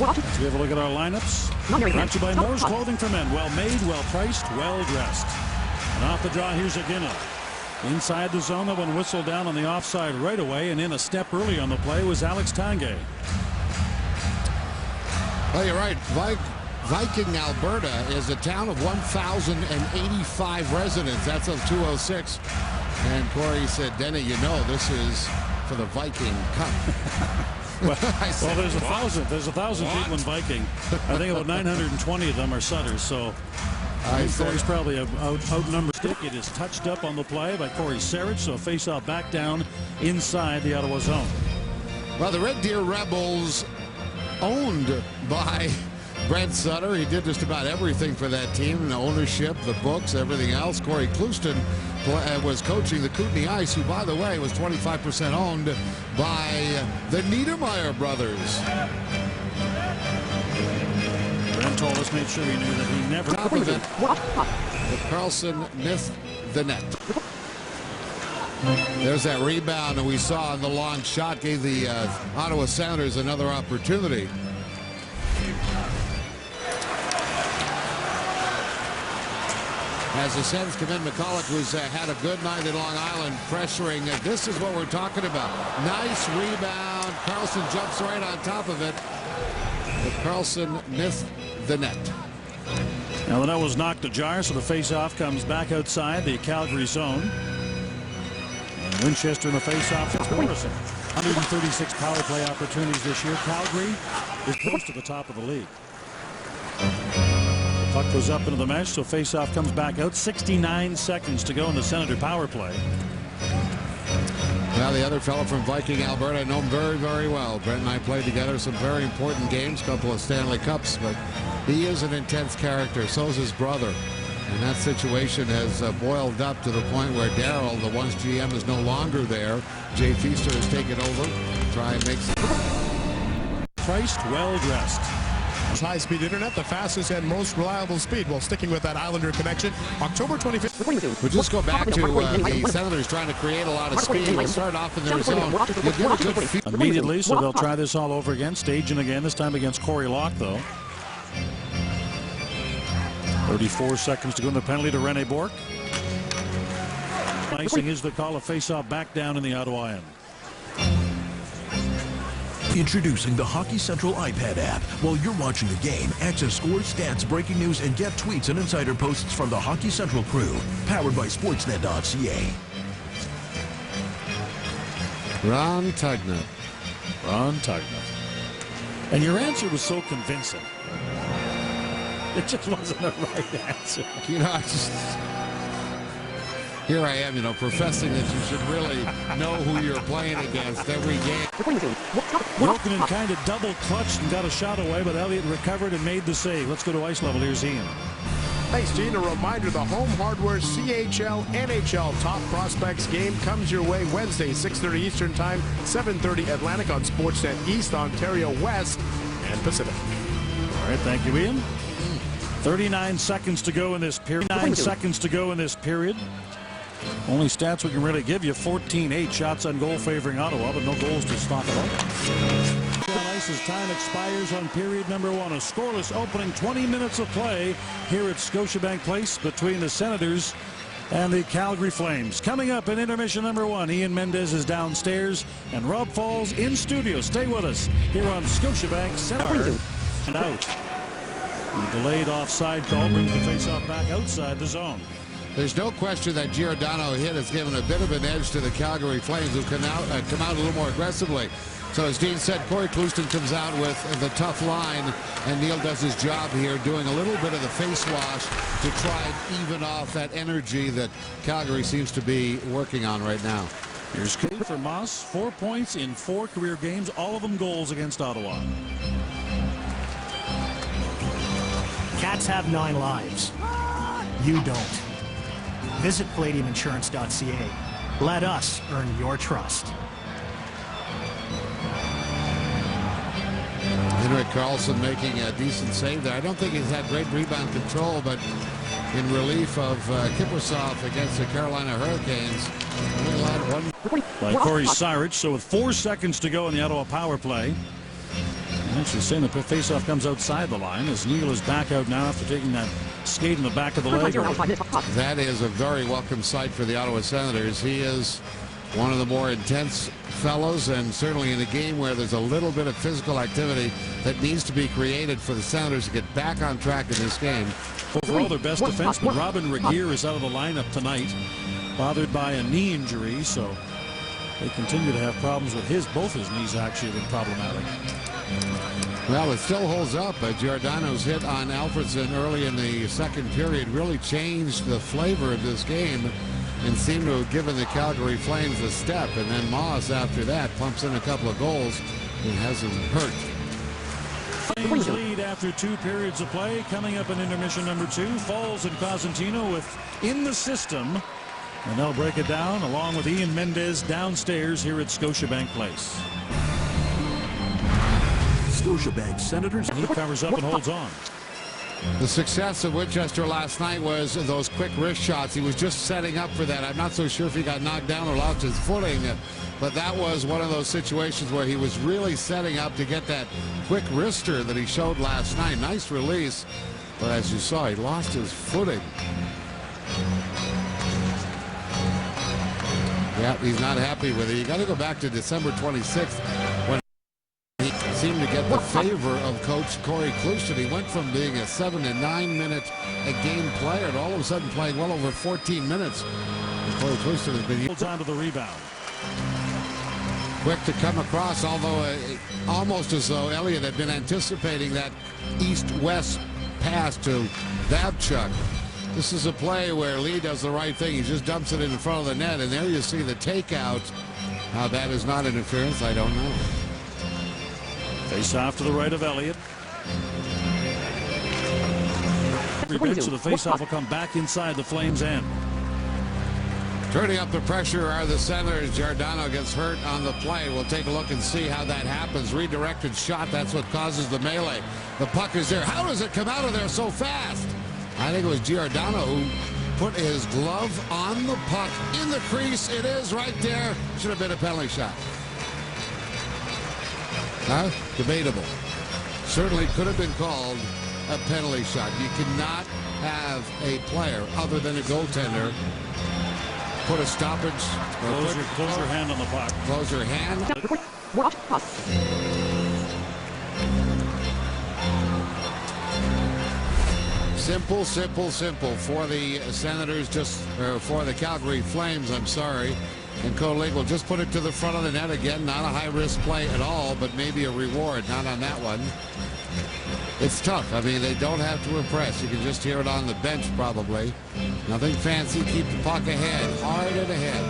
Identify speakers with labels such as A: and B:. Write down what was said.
A: Let's have a look at our lineups. Brought to you by Moore's Clothing for Men. Well made, well priced, well dressed. And off the draw, here's Aguina. Inside the zone, that one whistled down on the offside right away, and in a step early on the play was Alex Tanguay.
B: Well, you're right. Viking, Alberta is a town of 1,085 residents. That's of 206. And Corey said, Denny, you know this is for the Viking Cup.
A: Well, there's 1,000. There's 1,000 people in Viking. I think about 920 of them are Sutters. So Corey's probably outnumbered. Stick. It is touched up on the play by Corey Sarich. So face-off back down inside the Ottawa zone.
B: Well, the Red Deer Rebels, owned by Brent Sutter. He did just about everything for that team, the ownership, the books, everything else. Corey Clouston was coaching the Kootenay Ice, who, by the way, was 25% owned by the Niedermeyer brothers.
A: Brent told us, made sure he knew that he never.
B: Top of it, but Carlson missed the net. There's that rebound that we saw on the long shot, gave the Ottawa Sounders another opportunity. As the Sens come in, McCulloch, who's had a good night in Long Island, pressuring. This is what we're talking about. Nice rebound. Carlson jumps right on top of it. But Carlson missed the net.
A: Now the net was knocked ajar, so the face-off comes back outside the Calgary zone. And Winchester in the face-off is Morrison. 136 power play opportunities this year. Calgary is close to the top of the league. Puck goes up into the mesh, so face-off comes back out. 69 seconds to go in the Senator power play.
B: Well, the other fellow from Viking, Alberta, I know him very, very well. Brent and I played together some very important games, a couple of Stanley Cups, but he is an intense character. So is his brother. And that situation has boiled up to the point where Darryl, the once GM, is no longer there. Jay Feaster has taken over. Try and make some.
A: Priced, well-dressed.
C: High-speed internet, the fastest and most reliable speed. While sticking with that Islander connection, October 25th.
B: We'll just go back to the Senators trying to create a lot of speed. They'll start off in their zone. You'll get a good
A: immediately, so they'll try this all over again. Staging again, this time against Corey Locke, though. 34 seconds to go in the penalty to Rene Bourque. Icing is the call. A face-off back down in the Ottawa end.
D: Introducing the Hockey Central iPad app. While you're watching the game, access scores, stats, breaking news, and get tweets and insider posts from the Hockey Central crew. Powered by Sportsnet.ca.
B: Ron Tugnutt.
A: Ron Tugnutt. And your answer was so convincing. It just wasn't the right answer.
B: You know, here I am, professing that you should really know who you're playing against every game.
A: Jokinen kind of double clutched and got a shot away, but Elliott recovered and made the save. Let's go to ice level. Here's Ian.
C: Thanks, Gene. A reminder, the Home Hardware CHL NHL Top Prospects game comes your way Wednesday, 6:30 Eastern Time, 7:30 Atlantic on Sportsnet East, Ontario West, and Pacific.
A: All right, thank you, Ian. 39 seconds to go in this period. 9 seconds to go in this period. Only stats we can really give you: 14-8 shots on goal favoring Ottawa, but no goals to stop it up. On ice as time expires on period number 1. A scoreless opening 20 minutes of play here at Scotiabank Place between the Senators and the Calgary Flames. Coming up in intermission number 1, Ian Mendez is downstairs and Rob Falls in studio. Stay with us here on Scotiabank Center and out. The delayed offside call brings the faceoff back outside the zone.
B: There's no question that Giordano hit has given a bit of an edge to the Calgary Flames, who can now come out a little more aggressively. So as Dean said, Corey Clouston comes out with the tough line, and Neil does his job here, doing a little bit of the face wash to try and even off that energy that Calgary seems to be working on right now.
A: Here's Kate for Moss. 4 points in 4 career games, all of them goals against Ottawa.
E: Cats have 9 lives. You don't. Visit PalladiumInsurance.ca. Let us earn your trust.
B: Henrik Karlsson making a decent save there. I don't think he's had great rebound control, but in relief of Kiprusoff against the Carolina Hurricanes.
A: By Corey Sarich. So with 4 seconds to go in the Ottawa power play. Actually saying the faceoff comes outside the line as Neal is back out now after taking that skate in the back of the leg.
B: That is a very welcome sight for the Ottawa Senators. He is one of the more intense fellows, and certainly in a game where there's a little bit of physical activity that needs to be created for the Senators to get back on track in this game.
A: Overall, their best defenseman, Robin Regeer, is out of the lineup tonight, bothered by a knee injury, so they continue to have problems with both his knees actually have been problematic.
B: Well, it still holds up, but Giordano's hit on Alfredsson early in the second period really changed the flavor of this game and seemed to have given the Calgary Flames a step. And then Moss, after that, pumps in a couple of goals and has him hurt.
A: Flames lead after 2 periods of play. Coming up in intermission number 2, Falls and Cosentino with In the System. And they'll break it down along with Ian Mendez downstairs here at Scotiabank Place.
D: Scotiabank Senators.
A: He covers up and holds on.
B: The success of Winchester last night was those quick wrist shots. He was just setting up for that. I'm not so sure if he got knocked down or lost his footing, but that was one of those situations where he was really setting up to get that quick wrister that he showed last night. Nice release, but as you saw, he lost his footing. Yeah, he's not happy with it. You got to go back to December 26th when he seemed to get the favor of Coach Corey Clouston. He went from being a 7 to 9 minute a game player to all of a sudden playing well over 14 minutes. And Corey Clouston has been
A: Holds on to the rebound.
B: quick to come across, although almost as though Elliott had been anticipating that east-west pass to Babchuk. This is a play where Lee does the right thing. He just dumps it in front of the net, and there you see the takeout. How that is not interference, I don't know.
A: Face off to the right of Elliott. So the face-off will come back inside the Flames' end.
B: Turning up the pressure are the Senators. Giordano gets hurt on the play. We'll take a look and see how that happens. Redirected shot, that's what causes the melee. The puck is there. How does it come out of there so fast? I think it was Giordano who put his glove on the puck in the crease. It is right there. Should have been a penalty shot. Huh? Debatable. Certainly could have been called a penalty shot. You cannot have a player other than a goaltender put a stoppage.
A: Close your hand on the puck.
B: Close your hand. Simple, simple, simple for the Senators, for the Calgary Flames, I'm sorry. And Code League will just put it to the front of the net again. Not a high-risk play at all, but maybe a reward. Not on that one. It's tough. I mean, they don't have to impress. You can just hear it on the bench, probably. Nothing fancy. Keep the puck ahead. Hard and ahead.